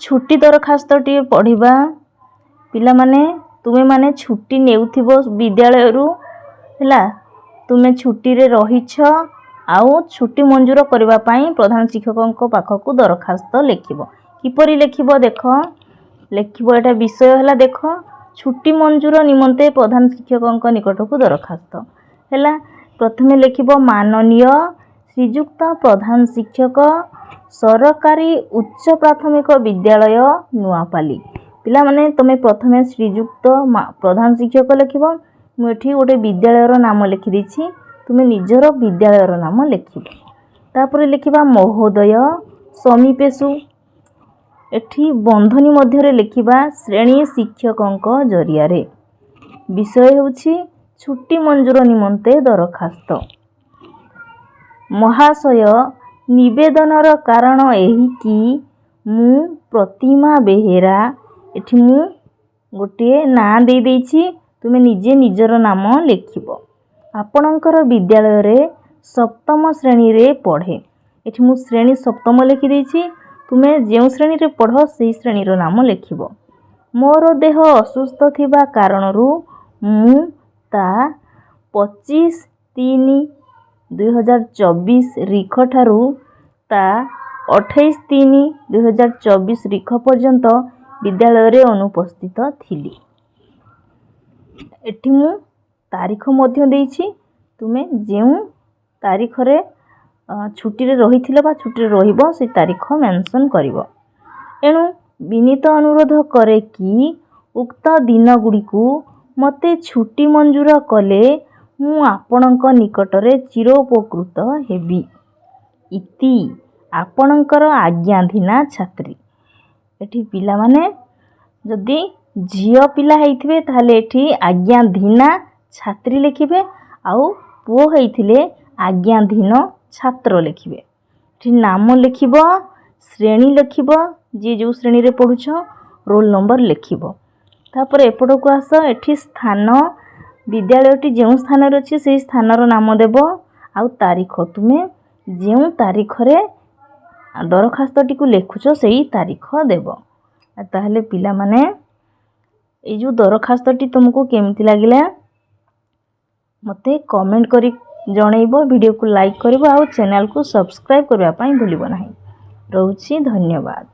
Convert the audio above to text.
छुट्टी दरखास्तटी पढ़ा पिला माने तुमे माने छुट्टी नेउथिबो विद्यालय रु हैला तुमे छुट्टी रे रहिछ आउ छुट्टी मंजूर करबा पई प्रधान शिक्षक पाखक दरखास्त लिखिबो किपरि लिखिबो देख लिखिबो एटा विषय हैला देख छुट्टी मंजूर निमंते प्रधान शिक्षक निकट को दरखास्त हैला प्रथमे लिखिबो माननीय श्रीयुक्त प्रधान शिक्षक सरकारी उच्च प्राथमिक विद्यालय नुआपाली पिला माने तमे प्रथमे श्रीयुक्त प्रधान शिक्षक लिखिबो मु एठी गोटे विद्यालय रो नाम लिखि दिछि तुमे निजर विद्यालय रो नाम लिखिबो तापर लिखिबा महोदय समीपेशु एठी बंधनी मध्य रे लिखिबा श्रेणी शिक्षकक जरिया रे विषय होछि छुट्टी मंजूर निमंते दरखास्त महाशय निवेदनर कारण एही कि मु प्रतिमा बेहेरा एठी मु गोटे ना दे देछि तुमे निजे निजर नाम लिखिबो आपणकर विद्यालय रे सप्तम श्रेणी रे पढ़े एठी मु श्रेणी सप्तम लिखि देछि तुमे जेउ श्रेणी रे पढ़ो सेही श्रेणी रो नाम लिखिबो मोर देह असुस्थ थिबा कारणरू मु ता 25/3/2024 रिख ठारू ता 28/3/2024 रिख पर्यंत विद्यालय रे अनुपस्थित थिली एठी मु तारीख मध्य देछि तुमे जेउ तारीख रे छुट्टी रे रहिथिले बा छुट्टी रे रहिबो से तारीख मेंशन करिवो एनु विनीत अनुरोध करे कि उक्त दिन गुडी को मते छुट्टी मंजूर कले मु आपणक निकट रे चिर उपकृत हेबी इति आपणकर आज्ञाधीना छात्री एठी पिला माने जदी झियो पिला हेइथिबे ताले एठी आज्ञाधीना छात्री लिखिबे आउ पुओ हेइथिले आज्ञाधीन छात्र लिखिबे एठी नाम लिखिबो श्रेणी लिखिबो जे जो श्रेणी रे पढुछ रोल नंबर लिखिबो तापर एपड को आस एठी स्थान विद्यालयटी जेउ स्थान रे अछि सेही स्थान रो नाम देबो आउ तारीख तुमे जेउ तारीख रे दरखास्तटी को लेखुछ सेही तारीख देबो ताहले पिला माने ए जो दरखास्तटी तुमको केमति लागिला मते कमेंट करी जणैबो वीडियो को लाइक करबो आ चैनल को सब्सक्राइब करबा पई भूलिबो नाही रहउछि धन्यवाद।